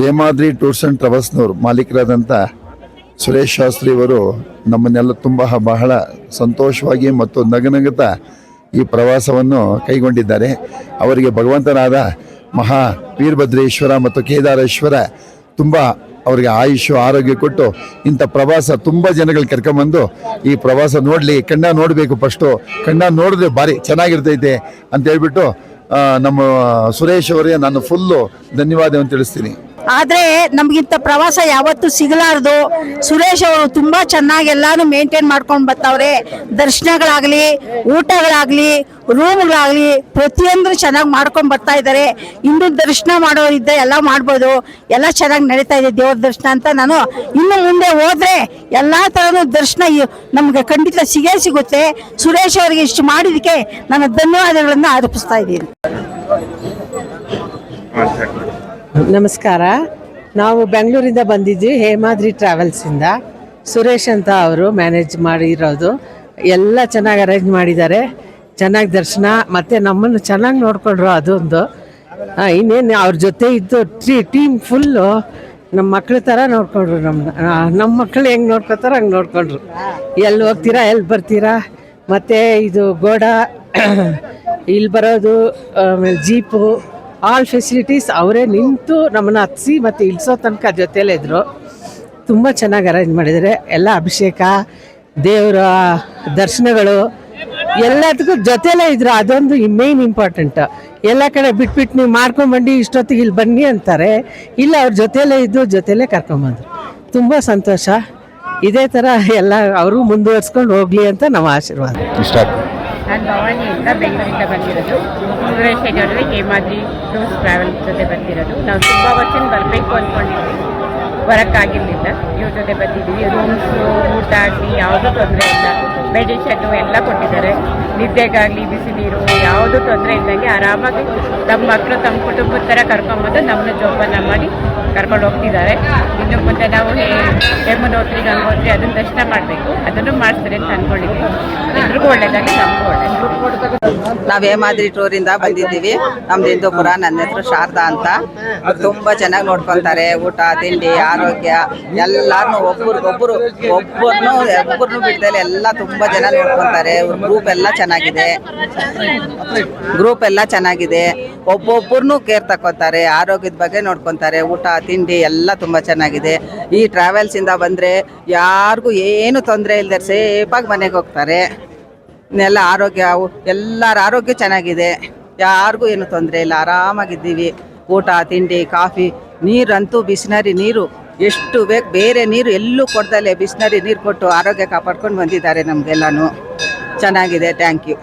Hemadri tours and ಟ್ರಾವೆಲ್ಸ್ನವರು ಮಾಲೀಕರಾದಂಥ Suresh Shastri ಅವರು ನಮ್ಮನ್ನೆಲ್ಲ ಬಹಳ ಸಂತೋಷವಾಗಿ ಮತ್ತು ನಗನಗುತ್ತಾ ಈ ಪ್ರವಾಸವನ್ನು ಕೈಗೊಂಡಿದ್ದಾರೆ. ಅವರಿಗೆ ಭಗವಂತನಾದ ಮಹಾ ವೀರಭದ್ರೇಶ್ವರ ಮತ್ತು ಕೇದಾರೇಶ್ವರ ತುಂಬ ಅವರಿಗೆ ಆಯುಷ್ಯ ಆರೋಗ್ಯ ಕೊಟ್ಟು ಇಂಥ ಪ್ರವಾಸ ತುಂಬ ಜನಗಳು ಕರ್ಕೊಂಬಂದು ಈ ಪ್ರವಾಸ ನೋಡಬೇಕು. ಫಸ್ಟು ನೋಡಿದ್ರೆ ಭಾರಿ ಚೆನ್ನಾಗಿರ್ತೈತೆ ಅಂತ ಹೇಳ್ಬಿಟ್ಟು ನಮ್ಮ ಸುರೇಶ್ ಅವರಿಗೆ ನಾನು ಫುಲ್ಲು ಧನ್ಯವಾದವನ್ನು ತಿಳಿಸ್ತೀನಿ. ಆದರೆ ನಮಗಿಂತ ಪ್ರವಾಸ ಯಾವತ್ತೂ ಸಿಗಲಾರ್ದು. ಸುರೇಶ್ ಅವರು ತುಂಬ ಚೆನ್ನಾಗಿ ಎಲ್ಲಾನು ಮೇಂಟೈನ್ ಮಾಡ್ಕೊಂಡು ಬರ್ತಾವ್ರೆ. ದರ್ಶನಗಳಾಗಲಿ, ಊಟಗಳಾಗಲಿ, ರೂಮ್ಗಳಾಗಲಿ ಪ್ರತಿಯೊಂದು ಚೆನ್ನಾಗಿ ಮಾಡ್ಕೊಂಡು ಬರ್ತಾ ಇದ್ದಾರೆ. ಇನ್ನೂ ದರ್ಶನ ಮಾಡೋರಿದ್ದ ಎಲ್ಲ ಮಾಡ್ಬೋದು, ಎಲ್ಲ ಚೆನ್ನಾಗಿ ನಡೀತಾ ಇದೆ ದೇವ್ರ ದರ್ಶನ ಅಂತ. ನಾನು ಇನ್ನು ಮುಂದೆ ಹೋದ್ರೆ ಎಲ್ಲ ಥರನೂ ದರ್ಶನ ನಮಗೆ ಖಂಡಿತ ಸಿಗುತ್ತೆ. ಸುರೇಶ್ ಅವರಿಗೆ ಇಷ್ಟು ಮಾಡಿದಕ್ಕೆ ನಾನು ಧನ್ಯವಾದಗಳನ್ನು ಅರ್ಪಿಸ್ತಾ ಇದ್ದೀನಿ. ನಮಸ್ಕಾರ. ನಾವು ಬೆಂಗಳೂರಿಂದ ಬಂದಿದ್ವಿ, ಹೇಮಾದ್ರಿ ಟ್ರಾವೆಲ್ಸಿಂದ. ಸುರೇಶ್ ಅಂತ ಅವರು ಮ್ಯಾನೇಜ್ ಮಾಡಿರೋದು. ಎಲ್ಲ ಚೆನ್ನಾಗಿ ಅರೇಂಜ್ ಮಾಡಿದ್ದಾರೆ, ಚೆನ್ನಾಗಿ ದರ್ಶನ ಮತ್ತು ನಮ್ಮನ್ನು ಚೆನ್ನಾಗಿ ನೋಡಿಕೊಂಡ್ರು. ಅದೊಂದು ಇನ್ನೇನು ಅವ್ರ ಜೊತೆ ಇದ್ದು ಟೀಮ್ ಫುಲ್ಲು ನಮ್ಮ ಮಕ್ಳ ಥರ ನೋಡಿಕೊಂಡ್ರು. ನಮ್ಮ ಮಕ್ಕಳು ಹೆಂಗೆ ನೋಡ್ಕೊತಾರೋ ಹಂಗೆ ನೋಡಿಕೊಂಡ್ರು. ಎಲ್ಲಿ ಹೋಗ್ತೀರಾ, ಎಲ್ಲಿ ಬರ್ತೀರಾ, ಮತ್ತು ಇದು ಗೋಡ ಇಲ್ಲಿ ಬರೋದು, ಆಮೇಲೆ ಜೀಪು, ಆಲ್ ಫೆಸಿಲಿಟೀಸ್ ಅವರೇ ನಿಂತು ನಮ್ಮನ್ನು ಹತ್ತಿಸಿ ಮತ್ತು ಇಳಿಸೋ ತನಕ ಜೊತೆಯಲ್ಲೇ ಇದ್ದರು. ತುಂಬ ಚೆನ್ನಾಗಿ ಅರೇಂಜ್ ಮಾಡಿದ್ದಾರೆ. ಎಲ್ಲ ಅಭಿಷೇಕ, ದೇವರ ದರ್ಶನಗಳು ಎಲ್ಲದಕ್ಕೂ ಜೊತೆಯಲ್ಲೇ ಇದ್ರು. ಅದೊಂದು ಮೇಯ್ನ್ ಇಂಪಾರ್ಟೆಂಟ್. ಎಲ್ಲ ಕಡೆ ಬಿಟ್ಬಿಟ್ಟು ನೀವು ಮಾಡ್ಕೊಂಬಂದು ಇಷ್ಟೊತ್ತಿಗೆ ಇಲ್ಲಿ ಬನ್ನಿ ಅಂತಾರೆ, ಇಲ್ಲ ಅವ್ರ ಜೊತೆಯಲ್ಲೇ ಇದ್ದು ಜೊತೆಯಲ್ಲೇ ಕರ್ಕೊಂಬಂದರು. ತುಂಬ ಸಂತೋಷ. ಇದೇ ಥರ ಎಲ್ಲ ಅವರು ಮುಂದುವರ್ಸ್ಕೊಂಡು ಹೋಗಲಿ ಅಂತ ನಮ್ಮ ಆಶೀರ್ವಾದ. ನಾನು ಭವಾನಿಯಿಂದ ಬೆಂಗಳೂರಿಂದ ಬಂದಿರೋದು. ಸುರೇಶ್ ಹೆಗಡೆ ಹೇಮಾದ್ರಿ ಟೂರ್ಸ್ ಟ್ರಾವೆಲ್ಸ್ ಜೊತೆ ಬಂದಿರೋದು. ನಾವು ತುಂಬ ವರ್ಷ ಬರಬೇಕು ಅಂದ್ಕೊಂಡಿದ್ವಿ, ಬರೋಕ್ಕಾಗಿರಲಿಲ್ಲ. ಇವ್ರ ಜೊತೆ ಬಂದಿದ್ದೀವಿ. ರೂಮ್ಸು, ಊಟ ಆಗಲಿ ಯಾವುದೂ ತೊಂದರೆ ಇಲ್ಲ. ಮೆಡಿಷನ್ನು ಎಲ್ಲ ಕೊಟ್ಟಿದ್ದಾರೆ. ನಿದ್ದೆಗಾಗಲಿ, ಬಿಸಿ ನೀರು ಯಾವುದೂ ತೊಂದರೆ ಇದ್ದಂಗೆ ಆರಾಮಾಗಿ ನಮ್ಮ ಮಕ್ಕಳು ತಮ್ಮ ಕುಟುಂಬದ ಥರ ಕರ್ಕೊಂಬಂದು ನಮ್ಮನ್ನ ಜೋಪಾನ ಮಾಡಿ ಕರ್ಕೊಂಡು ಹೋಗ್ತಿದ್ದಾರೆ. ಇನ್ನು ಮುಂದೆ ನಾವು ಯಮುನೋತ್ರಿ, ಗಂಗೋತ್ರಿ ಅದನ್ನು ದರ್ಶನ ಮಾಡಬೇಕು. ಅದನ್ನು ಮಾಡಿಸ್ತಾರೆ ಅಂತ ಅಂದ್ಕೊಂಡಿದ್ದೀವಿ. ಎಲ್ರಿಗೂ ಒಳ್ಳೇದಾಗಿ, ನಮಗೂ ಒಳ್ಳೇದು. ನಾವು ಹೇಮಾದ್ರಿ ಟೂರಿಂದ ಬಂದಿದ್ದೀವಿ. ನಮ್ದು ಹಿಂದೂಪುರ. ನನ್ನ ಹೆಸರು ಶಾರದಾ ಅಂತ. ತುಂಬ ಚೆನ್ನಾಗಿ ನೋಡ್ಕೊತಾರೆ. ಊಟ, ತಿಂಡಿ, ಆರೋಗ್ಯ ಎಲ್ಲಾರನ್ನೂ ಒಬ್ಬರನ್ನೂ ಬಿಡ್ದಲೆ ಎಲ್ಲ ತುಂಬ ಜನ ನೋಡ್ಕೊತಾರೆ. ಗ್ರೂಪ್ ಎಲ್ಲ ಚೆನ್ನಾಗಿದೆ. ಒಬ್ಬೊಬ್ಬರನ್ನೂ ಕೇರ್ ತಗೋತಾರೆ. ಆರೋಗ್ಯದ ಬಗ್ಗೆ ನೋಡ್ಕೊತಾರೆ. ಊಟ, ತಿಂಡಿ ಎಲ್ಲ ತುಂಬ ಚೆನ್ನಾಗಿದೆ. ಈ ಟ್ರಾವೆಲ್ಸಿಂದ ಬಂದರೆ ಯಾರಿಗೂ ಏನು ತೊಂದರೆ ಇಲ್ಲದೆ ಸೇಫಾಗಿ ಮನೆಗೆ ಹೋಗ್ತಾರೆ. ಎಲ್ಲ ಎಲ್ಲರ ಆರೋಗ್ಯ ಚೆನ್ನಾಗಿದೆ. ಯಾರಿಗೂ ಏನು ತೊಂದರೆ ಇಲ್ಲ, ಆರಾಮಾಗಿದ್ದೀವಿ. ಊಟ, ತಿಂಡಿ, ಕಾಫಿ, ನೀರಂತೂ ಬಿಸಿನರಿ ನೀರು ಎಷ್ಟು ಬೇಕು. ಬೇರೆ ನೀರು ಎಲ್ಲೂ ಕೊಡ್ದಲೆ ಬಿಸಿನರಿ ನೀರು ಕೊಟ್ಟು ಆರೋಗ್ಯ ಕಾಪಾಡ್ಕೊಂಡು ಬಂದಿದ್ದಾರೆ. ನಮಗೆಲ್ಲನೂ ಚೆನ್ನಾಗಿದೆ. Thank you.